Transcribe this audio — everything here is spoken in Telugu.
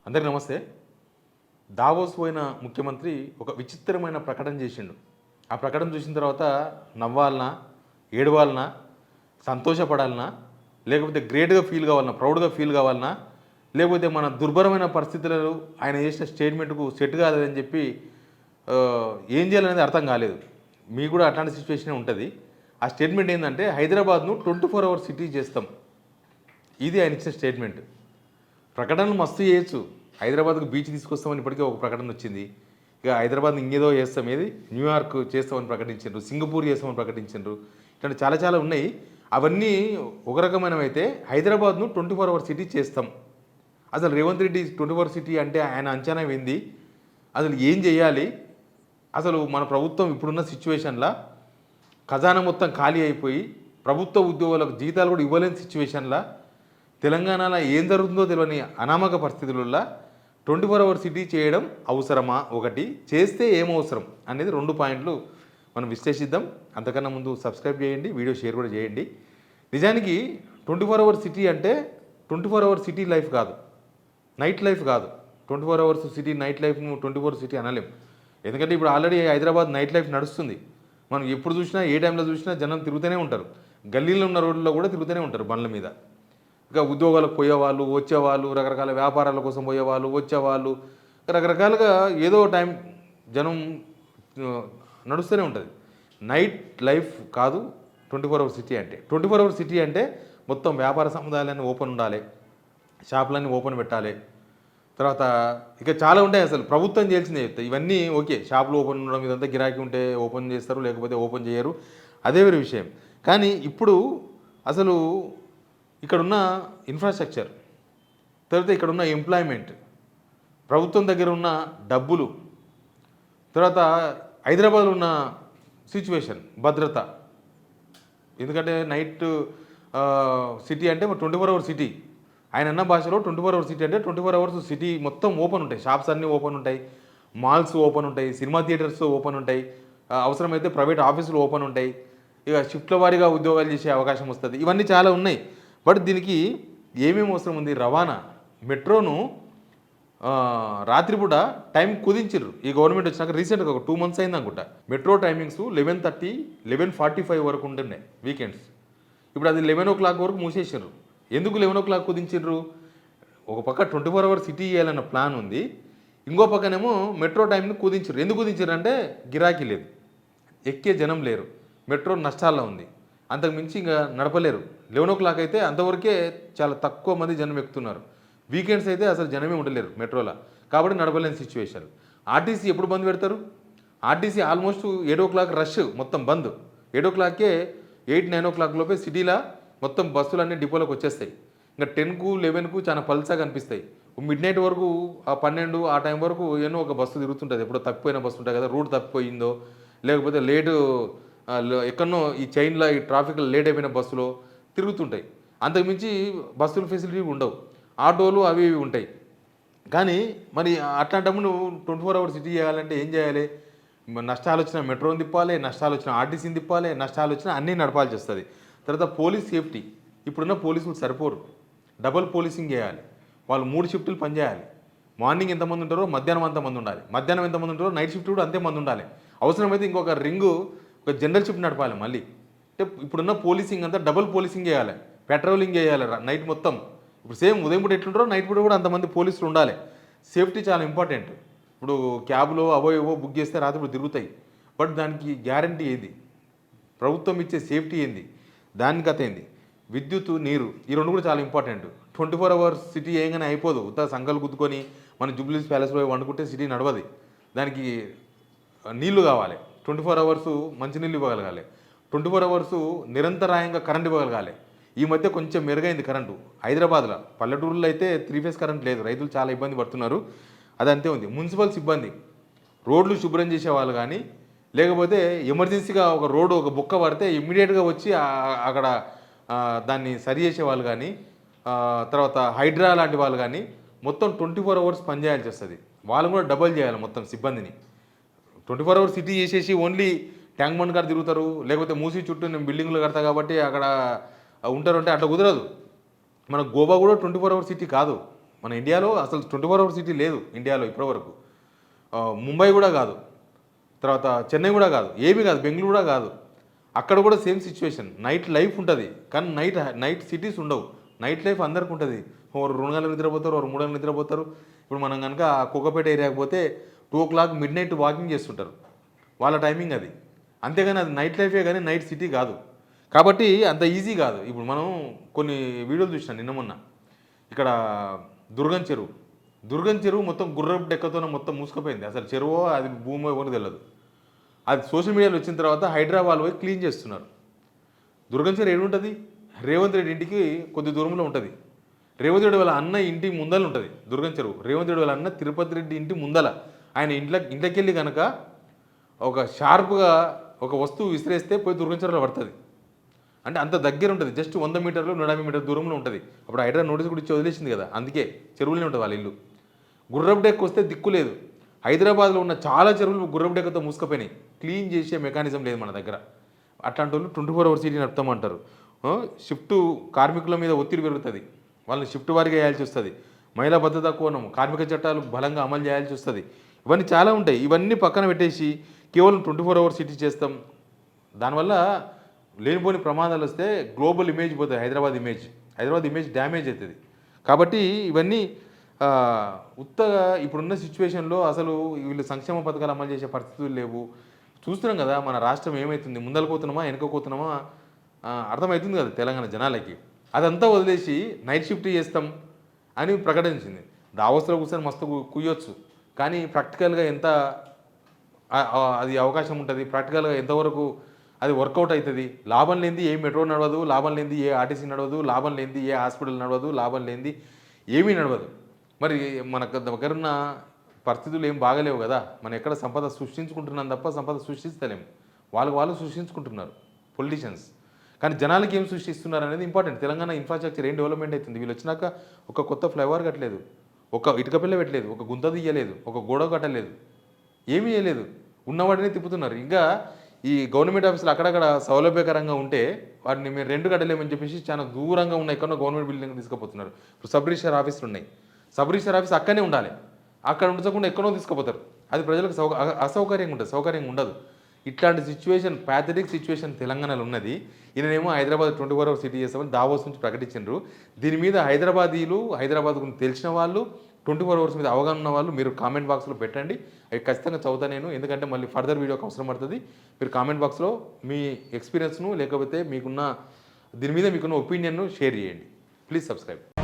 అందరికీ నమస్తే. దావోస్ పోయిన ముఖ్యమంత్రి ఒక విచిత్రమైన ప్రకటన చేసిండు. ఆ ప్రకటన చూసిన తర్వాత నవ్వాలనా, ఏడవాలనా, సంతోషపడాలనా, లేకపోతే గ్రేట్గా ఫీల్ కావాలనా, ప్రౌడ్గా ఫీల్ కావాలనా, లేకపోతే మన దుర్భరమైన పరిస్థితులలో ఆయన చేసిన స్టేట్మెంట్కు సెట్ కాలేదని చెప్పి ఏం చేయాలనేది అర్థం కాలేదు. మీకు కూడా అట్లాంటి సిచ్యువేషన్ ఉంటుంది. ఆ స్టేట్మెంట్ ఏంటంటే హైదరాబాద్ను 24 అవర్స్ సిటీ చేస్తాం. ఇది ఆయన ఇచ్చిన స్టేట్మెంట్. ప్రకటనలు మస్తు చేయొచ్చు. హైదరాబాద్కు బీచ్ తీసుకొస్తామని ఇప్పటికే ఒక ప్రకటన వచ్చింది. ఇక హైదరాబాద్ ఇంకేదో చేస్తాం, ఏది న్యూయార్క్ చేస్తామని ప్రకటించారు, సింగపూర్ చేస్తామని ప్రకటించారు. ఇట్లాంటి చాలా చాలా ఉన్నాయి. అవన్నీ ఒక రకమైనవి అయితే హైదరాబాద్ను 24 అవర్స్ సిటీ చేస్తాం. అసలు రేవంత్ రెడ్డి 24 అవర్స్ సిటీ అంటే ఆయన అంచనా ఏంది, అసలు ఏం చేయాలి, అసలు మన ప్రభుత్వం ఇప్పుడున్న సిచ్యువేషన్లో ఖజానా మొత్తం ఖాళీ అయిపోయి ప్రభుత్వ ఉద్యోగులకు జీతాలు కూడా ఇవ్వలేని సిచ్యువేషన్లో తెలంగాణలో ఏం జరుగుతుందో తెలియని అనామక పరిస్థితులలో 24 అవర్స్ సిటీ చేయడం అవసరమా, ఒకటి చేస్తే ఏం అవసరం అనేది 2 పాయింట్లు మనం విశ్లేషిద్దాం. అంతకన్నా ముందు సబ్స్క్రైబ్ చేయండి, వీడియో షేర్ కూడా చేయండి. నిజానికి 24 అవర్స్ సిటీ అంటే 24 అవర్స్ సిటీ లైఫ్ కాదు, నైట్ లైఫ్ కాదు. 24 అవర్స్ సిటీ నైట్ లైఫ్ను 24 సిటీ అనలేం. ఎందుకంటే ఇప్పుడు ఆల్రెడీ హైదరాబాద్ నైట్ లైఫ్ నడుస్తుంది. మనం ఎప్పుడు చూసినా ఏ టైంలో చూసినా జనం తిరుగుతూనే ఉంటారు. గల్లీలో ఉన్న రోడ్లలో కూడా తిరుగుతూనే ఉంటారు బండ్ల మీద. ఇంకా ఉద్యోగాలకు పోయేవాళ్ళు, వచ్చేవాళ్ళు, రకరకాల వ్యాపారాల కోసం పోయేవాళ్ళు, వచ్చేవాళ్ళు, రకరకాలుగా ఏదో టైం జనం నడుస్తూనే ఉంటుంది. నైట్ లైఫ్ కాదు 24 అవర్స్ సిటీ అంటే. 24 అవర్స్ సిటీ అంటే మొత్తం వ్యాపార సముదాయాలన్నీ ఓపెన్ ఉండాలి, షాపులన్నీ ఓపెన్ పెట్టాలి. తర్వాత ఇక చాలా ఉంటాయి. అసలు ప్రభుత్వం చేయాల్సిందే చెప్తాయి. ఇవన్నీ ఓకే, షాపులు ఓపెన్ ఉండడం ఇదంతా గిరాకీ ఉంటే ఓపెన్ చేస్తారు, లేకపోతే ఓపెన్ చేయరు, అదే వేరే విషయం. కానీ ఇప్పుడు అసలు ఇక్కడున్న ఇన్ఫ్రాస్ట్రక్చర్, తర్వాత ఇక్కడున్న ఎంప్లాయ్మెంట్, ప్రభుత్వం దగ్గర ఉన్న డబ్బులు, తర్వాత హైదరాబాద్లో ఉన్న సిచ్యువేషన్, భద్రత. ఎందుకంటే నైట్ సిటీ అంటే 24 అవర్స్ సిటీ. ఆయన అన్న భాషలో 24 అవర్స్ సిటీ అంటే 24 అవర్స్ సిటీ మొత్తం ఓపెన్ ఉంటాయి. షాప్స్ అన్నీ ఓపెన్ ఉంటాయి, మాల్స్ ఓపెన్ ఉంటాయి, సినిమా థియేటర్స్ ఓపెన్ ఉంటాయి, అవసరమైతే ప్రైవేట్ ఆఫీసులు ఓపెన్ ఉంటాయి, ఇక షిఫ్ట్ల వారీగా ఉద్యోగాలు చేసే అవకాశం వస్తుంది. ఇవన్నీ చాలా ఉన్నాయి. బట్ దీనికి ఏమేమి అవసరం ఉంది? రవాణా, మెట్రోను రాత్రిపూట టైం కుదించారు ఈ గవర్నమెంట్ వచ్చినాక. రీసెంట్గా ఒక 2 months అయింది అనుకుంటా. మెట్రో టైమింగ్స్ 11:30, 11:45 వరకు ఉంటున్నాయి వీకెండ్స్. ఇప్పుడు అది 11 o'clock వరకు మూసేసారు. ఎందుకు 11 o'clock కుదించారు? ఒక పక్క 24 అవర్స్ సిటీ చేయాలన్న ప్లాన్ ఉంది, ఇంకో పక్కనేమో మెట్రో టైంని కుదించారు. ఎందుకు కుదించారు అంటే గిరాకీ లేదు, ఎక్కే జనం లేరు, మెట్రో నష్టాల్లో ఉంది, అంతకుమించి ఇంకా నడపలేరు. 11 o'clock అయితే అంతవరకే చాలా తక్కువ మంది జనం ఎక్కుతున్నారు. వీకెండ్స్ అయితే అసలు జనమే ఉండలేరు మెట్రోలో, కాబట్టి నడపలేని సిచ్యువేషన్. ఆర్టీసీ ఎప్పుడు బంద్ పెడతారు? ఆర్టీసీ ఆల్మోస్ట్ 7 o'clock రష్ మొత్తం బంద్. 7 o'clockకే 8, 9 o'clock లోపే సిటీలో మొత్తం బస్సులన్నీ డిపోలోకి వచ్చేస్తాయి. ఇంకా 10కు 11కు చాలా పల్సగా కనిపిస్తాయి. మిడ్ నైట్ వరకు, ఆ 12 ఆ టైం వరకు ఏమో ఒక బస్సు తిరుగుతుంటుంది. ఎప్పుడో తప్పిపోయిన బస్సు ఉంటుంది కదా, రూట్ తప్పిపోయిందో, లేకపోతే లేటు ఎక్కడనో ఈ చైన్లో ఈ ట్రాఫిక్లో లేట్ అయిపోయిన బస్సులో తిరుగుతుంటాయి. అంతకుమించి బస్సుల ఫెసిలిటీ ఉండవు, ఆటోలు అవి ఇవి ఉంటాయి. కానీ మరి అట్లాంటప్పుడు నువ్వు 24 అవర్స్ సిటీ చేయాలంటే ఏం చేయాలి? నష్టాలు వచ్చిన మెట్రోని తిప్పాలి, నష్టాలు వచ్చిన ఆర్టీసీని తిప్పాలి, నష్టాలు వచ్చినా అన్నీ నడపాల్సి వస్తుంది. తర్వాత పోలీస్ సేఫ్టీ. ఇప్పుడున్న పోలీసులు సరిపోరు, డబుల్ పోలీసింగ్ చేయాలి. వాళ్ళు 3 షిఫ్టులు పనిచేయాలి. మార్నింగ్ ఎంతమంది ఉంటారో మధ్యాహ్నం అంతమంది ఉండాలి, మధ్యాహ్నం ఎంతమంది ఉంటారో నైట్ షిఫ్ట్ కూడా అంతే మంది ఉండాలి. అవసరమైతే ఇంకొక రింగు, ఒక జనరల్ షిఫ్ట్ నడపాలి మళ్ళీ. అంటే ఇప్పుడున్న పోలీసింగ్ అంతా డబుల్ పోలీసింగ్ చేయాలి, పెట్రోలింగ్ చేయాలి నైట్ మొత్తం. ఇప్పుడు సేమ్ ఉదయం పూట ఎట్లుంటారో నైట్ పూట కూడా అంతమంది పోలీసులు ఉండాలి. సేఫ్టీ చాలా ఇంపార్టెంట్. ఇప్పుడు క్యాబ్లో అవో ఏవో బుక్ చేస్తే రాత్రి ఇప్పుడు తిరుగుతాయి, బట్ దానికి గ్యారంటీ ఏది? ప్రభుత్వం ఇచ్చే సేఫ్టీ ఏంది? దాని కథ ఏంది? విద్యుత్, నీరు, ఈ 2 కూడా చాలా ఇంపార్టెంట్. 24 అవర్స్ సిటీ ఏంగానే అయిపోదు. ఉత్త సంఘాలు గుద్దుకొని మన జూబ్లీస్ ప్యాలెస్లో వండుకుంటే సిటీ నడవది. దానికి నీళ్లు కావాలి, 24 అవర్స్ మంచినీళ్ళు ఇవ్వగలగాలి, 24 అవర్స్ నిరంతరాయంగా కరెంట్ ఇవ్వగలగాలి. ఈ మధ్య కొంచెం మెరుగైంది కరెంటు హైదరాబాద్లో. పల్లెటూరులో అయితే 3 phase కరెంట్ లేదు, రైతులు చాలా ఇబ్బంది పడుతున్నారు. అదంతే ఉంది. మున్సిపల్ సిబ్బంది, రోడ్లు శుభ్రం చేసేవాళ్ళు కానీ, లేకపోతే ఎమర్జెన్సీగా ఒక రోడ్డు ఒక బొక్క పడితే ఇమ్మీడియట్గా వచ్చి అక్కడ దాన్ని సరి చేసేవాళ్ళు కానీ, తర్వాత హైడ్రా లాంటి వాళ్ళు కానీ మొత్తం 24 అవర్స్ పనిచేయాల్సి వస్తుంది. వాళ్ళు కూడా డబల్ చేయాలి మొత్తం సిబ్బందిని. 24 అవర్స్ సిటీ చేసేసి ఓన్లీ ట్యాంక్ బండ్ కాడ తిరుగుతారు, లేకపోతే మూసి చుట్టూ నేను బిల్డింగ్లు కడతా కాబట్టి అక్కడ ఉంటారు అంటే అట్లా కుదరదు. మన గోవా కూడా 24 అవర్స్ సిటీ కాదు. మన ఇండియాలో అసలు 24 అవర్స్ సిటీ లేదు ఇండియాలో ఇప్పటివరకు. ముంబై కూడా కాదు, తర్వాత చెన్నై కూడా కాదు, ఏమీ కాదు, బెంగళూరు కూడా కాదు. అక్కడ కూడా సేమ్ సిచ్యువేషన్. నైట్ లైఫ్ ఉంటుంది కానీ నైట్ సిటీస్ ఉండవు. నైట్ లైఫ్ అందరికి ఉంటుంది. ఒకరు 2 గంటలు నిద్రపోతారు, ఒకరు 3 గంటలు నిద్రపోతారు. ఇప్పుడు మనం కనుక కుక్కపేట ఏరియాకి పోతే 2 o'clock మిడ్ వాకింగ్ చేస్తుంటారు. వాళ్ళ టైమింగ్ అది. అంతేగాని అది నైట్ లైఫే కానీ నైట్ సిటీ కాదు. కాబట్టి అంత ఈజీ కాదు. ఇప్పుడు మనం కొన్ని వీడియోలు చూసినాం నిన్న మొన్న. ఇక్కడ దుర్గం చెరువు మొత్తం గుర్రపు డెక్కతోనే మొత్తం మూసుకుపోయింది. అసలు చెరువో అది భూమో ఎవరికి తెలియదు. అది సోషల్ మీడియాలో వచ్చిన తర్వాత హైదరాబాద్ పోయి క్లీన్ చేస్తున్నారు. దుర్గం చెరువు ఏడుంటుంది? రేవంత్ రెడ్డి ఇంటికి కొద్ది దూరంలో ఉంటుంది. రేవంత్ రెడ్డి వాళ్ళ అన్న ఇంటి ముందల ఉంటుంది దుర్గం చెరువు. రేవంత్ రెడ్డి వాళ్ళ అన్న తిరుపతి రెడ్డి ఇంటి ముందల. ఆయన ఇంట్లోకి వెళ్ళి కనుక ఒక షార్ప్గా ఒక వస్తువు విసిరేస్తే పోయి దుర్గం చెరువులో పడుతుంది. అంటే అంత దగ్గర ఉంటుంది. జస్ట్ 100 మీటర్లు 150 మీటర్ల దూరంలో ఉంటుంది. అప్పుడు హైదరాబాద్ నోటీస్ కూడా ఇచ్చి వదిలేసింది కదా, అందుకే చెరువులనే ఉంటుంది వాళ్ళ ఇల్లు. గుర్రపు డెక్క వస్తే దిక్కు లేదు. హైదరాబాద్లో ఉన్న చాలా చెరువులు గుర్రపు డెక్కతో మూసుకుపోయినాయి. క్లీన్ చేసే మెకానిజం లేదు మన దగ్గర. అట్లాంటి వాళ్ళు 24 అవర్స్ సిటీ నడుపుతామంటారు. షిఫ్ట్ కార్మికుల మీద ఒత్తిడి పెరుగుతుంది. వాళ్ళని షిఫ్ట్ వారిగా వేయాల్సి వస్తుంది. మహిళా భద్రతా కోణం, కార్మిక చట్టాలు బలంగా అమలు చేయాల్సి వస్తుంది. ఇవన్నీ చాలా ఉంటాయి. ఇవన్నీ పక్కన పెట్టేసి కేవలం 24 అవర్స్ సిటీ చేస్తాం. దానివల్ల లేనిపోని ప్రమాదాలు వస్తే గ్లోబల్ ఇమేజ్ పోతుంది. హైదరాబాద్ ఇమేజ్ డ్యామేజ్ అవుతుంది. కాబట్టి ఇవన్నీ ఉత్తగా ఇప్పుడున్న సిచ్యువేషన్లో అసలు వీళ్ళు సంక్షేమ పథకాలు అమలు చేసే పరిస్థితులు లేవు. చూస్తున్నాం కదా మన రాష్ట్రం ఏమవుతుంది, ముందలపోతున్నామా వెనకపోతున్నామా అర్థమవుతుంది కదా తెలంగాణ జనాలకి. అదంతా వదిలేసి నైట్ షిఫ్ట్ చేస్తాం అని ప్రకటించింది. దావోస్లో కూర్చొని మస్తు కుయ్యొచ్చు, కానీ ప్రాక్టికల్గా ఎంత అది అవకాశం ఉంటుంది, ప్రాక్టికల్గా ఎంతవరకు అది వర్కౌట్ అవుతుంది? లాభం లేనిది ఏ మెట్రో నడవదు, లాభం లేనిది ఏ ఆర్టీసీ నడవదు, లాభం లేనిది ఏ హాస్పిటల్ నడవదు, లాభం లేనిది ఏమీ నడవదు. మరి మనకు దగ్గరున్న పరిస్థితులు ఏం బాగలేవు కదా. మనం ఎక్కడ సంపద సృష్టించుకుంటున్నాం తప్ప సంపద సృష్టిస్తలేము. వాళ్ళు సృష్టించుకుంటున్నారు పొలిటీషియన్స్. కానీ జనాలకి ఏం సృష్టిస్తున్నారు అనేది ఇంపార్టెంట్. తెలంగాణ ఇన్ఫ్రాస్ట్రక్చర్ ఏం డెవలప్మెంట్ అవుతుంది? వీళ్ళు వచ్చినాక ఒక కొత్త ఫ్లైఓవర్ కట్టలేదు, ఒక ఇటుక పిల్ల పెట్టలేదు, ఒక గుంత తీయలేదు, ఒక గోడ కట్టలేదు, ఏమీ చేయలేదు. ఉన్నవాడిని తిప్పుతున్నారు. ఇంకా ఈ గవర్నమెంట్ ఆఫీసులు అక్కడక్కడ సౌలభ్యకరంగా ఉంటే వాటిని మేము 2 కట్టలేమని చెప్పేసి చాలా దూరంగా ఉన్న ఎక్కడో గవర్నమెంట్ బిల్డింగ్ తీసుకుపోతున్నారు. ఇప్పుడు సబ్ రిజిస్టర్ ఆఫీసులు ఉన్నాయి. సబ్ రిజిస్టర్ ఆఫీస్ అక్కడనే ఉండాలి. అక్కడ ఉంచకుండా ఎక్కడో తీసుకుపోతారు. అది ప్రజలకు అసౌకర్యంగా ఉంటుంది, సౌకర్యంగా ఉండదు. ఇట్లాంటి సిచ్యువేషన్, ప్యాథటిక్ సిచ్యువేషన్ తెలంగాణలో ఉన్నది. ఈయనేమో హైదరాబాద్ 24 అవర్స్ సిటీ చేస్తామని దావోస్ నుంచి ప్రకటించారు. దీని మీద హైదరాబాద్ గురించి తెలిసిన వాళ్ళు, 24 అవర్స్ మీద అవగాహన ఉన్న వాళ్ళు మీరు కామెంట్ బాక్స్లో పెట్టండి. అవి ఖచ్చితంగా చదువుతా నేను. ఎందుకంటే మళ్ళీ ఫర్దర్ వీడియోకి అవసరం పడుతుంది. మీరు కామెంట్ బాక్స్లో మీ ఎక్స్పీరియన్స్ను లేకపోతే దీని మీద మీకున్న ఒపీనియన్ను షేర్ చేయండి. Please subscribe.